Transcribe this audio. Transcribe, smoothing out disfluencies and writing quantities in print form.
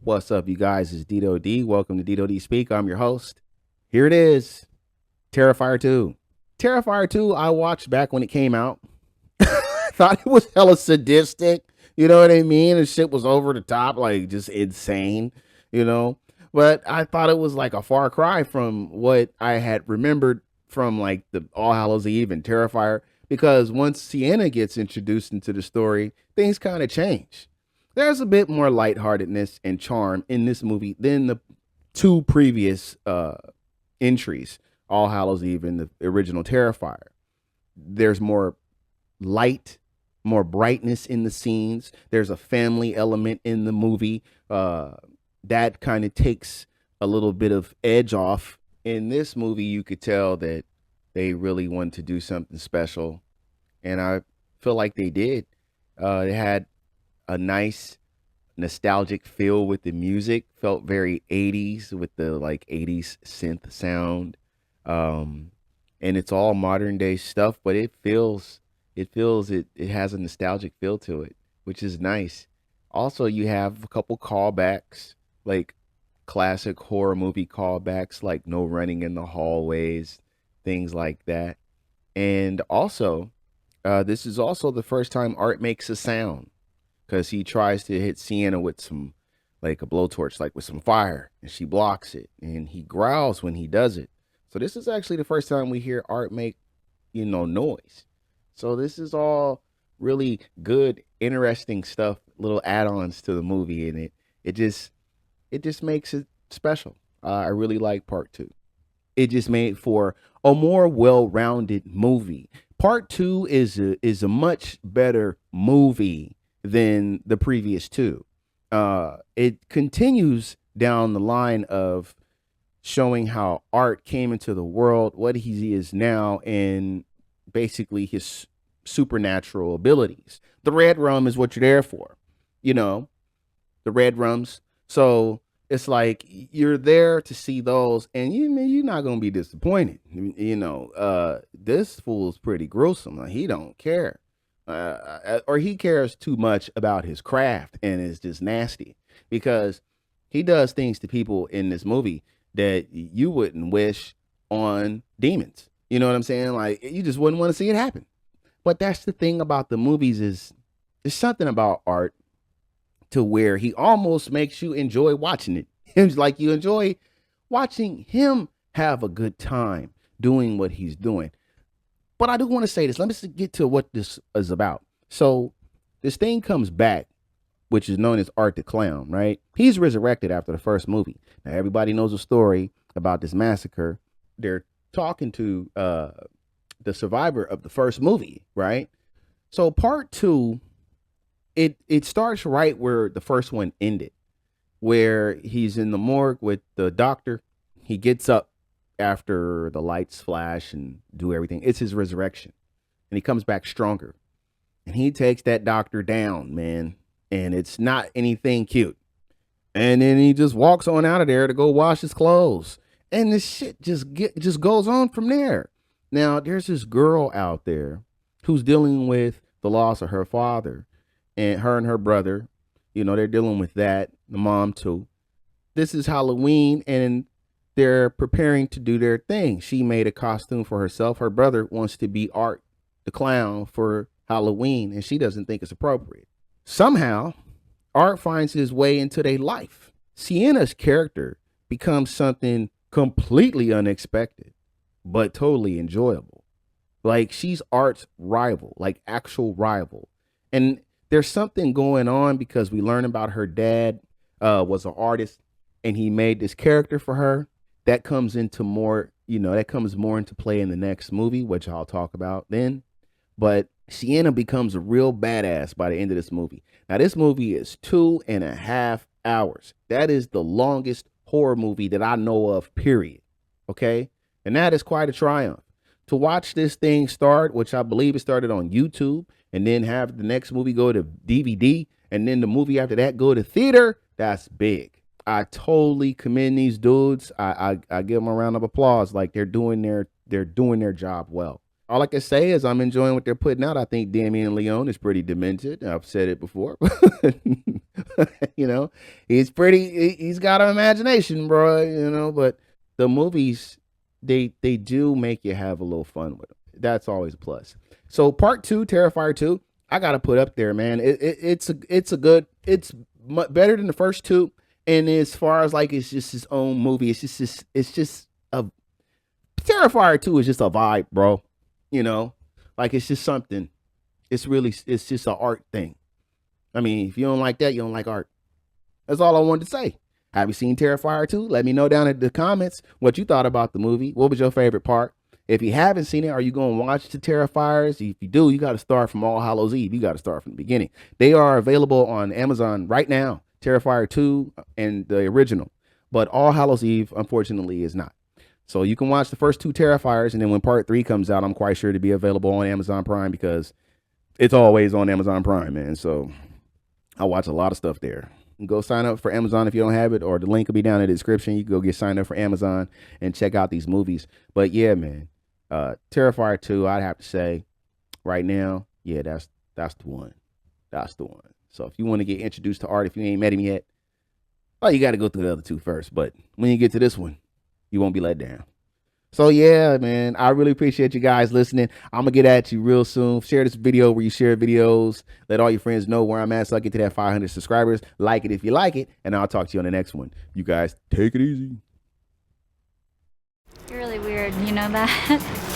What's up, you guys? It's Didodi. Welcome to Didodi Speak. I'm your host. Here it is, Terrifier 2. Terrifier 2, I watched back when it came out. Thought it was hella sadistic. You know what I mean? And shit was over the top, like just insane, you know? But I thought it was like a far cry from what I had remembered from like the All Hallows Eve and Terrifier, because once Sienna gets introduced into the story, things kind of change. There's a bit more lightheartedness and charm in this movie than the two previous entries, All Hallows Eve and the original Terrifier. There's more light, more brightness in the scenes. There's a family element in the movie that kind of takes a little bit of edge off. In this movie, you could tell that they really wanted to do something special, and I feel like they did. They had a nice nostalgic feel with the music. Felt very 80s with the like 80s synth sound. Um and it's all modern day stuff, but it has a nostalgic feel to it, which is nice. Also, you have a couple callbacks, like classic horror movie callbacks, like no running in the hallways, things like that. And also, this is also the first time Art makes a sound, because he tries to hit Sienna with some, like a blowtorch, like with some fire, and she blocks it, and he growls when he does it. So this is actually the first time we hear Art make, noise. So this is all really good, interesting stuff, little add-ons to the movie, and it just makes it special. I really like part two. It just made for a more well-rounded movie. Part two is a much better movie than the previous two. It continues down the line of showing how Art came into the world, what he is now, and basically his supernatural abilities. The red rum is what you're there for, you know, the red rums. So it's like you're there to see those, and you're not gonna be disappointed. This fool's pretty gruesome. Like, he don't care, or he cares too much about his craft and is just nasty, because he does things to people in this movie that you wouldn't wish on demons. You know what I'm saying? Like, you just wouldn't want to see it happen. But that's the thing about the movies, is there's something about Art to where he almost makes you enjoy watching it. It's like you enjoy watching him have a good time doing what he's doing. But I do want to say this. Let me just get to what this is about. So this thing comes back, which is known as Art the Clown, right? He's resurrected after the first movie. Now everybody knows a story about this massacre. They're talking to the survivor of the first movie, right? So part two, it starts right where the first one ended, where he's in the morgue with the doctor. He gets up after the lights flash and do everything. It's his resurrection. And he comes back stronger. And he takes that doctor down, man. And it's not anything cute. And then he just walks on out of there to go wash his clothes. And this shit just goes on from there. Now, there's this girl out there who's dealing with the loss of her father, and her brother, they're dealing with that, the mom too. This is Halloween, and they're preparing to do their thing. She made a costume for herself. Her brother wants to be Art the Clown for Halloween, and she doesn't think it's appropriate. Somehow, Art finds his way into their life. Sienna's character becomes something completely unexpected, but totally enjoyable. Like, she's Art's rival, like actual rival. And there's something going on because we learn about her dad was an artist, and he made this character for her. That comes into more, that comes more into play in the next movie, which I'll talk about then. But Sienna becomes a real badass by the end of this movie. Now, this movie is 2.5 hours. That is the longest horror movie that I know of, period. Okay? And that is quite a triumph. To watch this thing start, which I believe it started on YouTube, and then have the next movie go to DVD, and then the movie after that go to theater, that's big. I totally commend these dudes. I give them a round of applause. Like, they're doing their job well. all I can say is I'm enjoying what they're putting out. I think Damien and Leone is pretty demented. I've said it before. You know, he's got an imagination, bro, you know, but the movies, they do make you have a little fun with them. That's always a plus. So part two, Terrifier 2, I got to put up there, man. It's a good, it's better than the first two. And as far as like, it's just his own movie. It's just a Terrifier 2 is just a vibe, bro. You know, like it's just something. It's just an art thing. I mean, if you don't like that, you don't like art. That's all I wanted to say. Have you seen Terrifier 2? Let me know down in the comments what you thought about the movie. What was your favorite part? If you haven't seen it, are you going to watch the Terrifiers? If you do, you got to start from All Hallows Eve. You got to start from the beginning. They are available on Amazon right now. Terrifier 2 and the original. But All Hallows Eve, unfortunately, is not. So you can watch the first two Terrifiers, and then when part 3 comes out, I'm quite sure to be available on Amazon Prime because it's always on Amazon Prime, man. So I watch a lot of stuff there. Go sign up for Amazon if you don't have it, or the link will be down in the description. You can go get signed up for Amazon and check out these movies. But yeah, man, Terrifier 2, I'd have to say right now, yeah, that's the one. That's the one. So if you want to get introduced to art, if you ain't met him yet, oh, you got to go through the other two first. But when you get to this one, you won't be let down. So yeah, man, I really appreciate you guys listening. I'm gonna get at you real soon. Share this video where you share videos. Let all your friends know where I'm at so I get to that 500 subscribers. Like it if you like it, and I'll talk to you on the next one. You guys take it easy. You're really weird, you know that?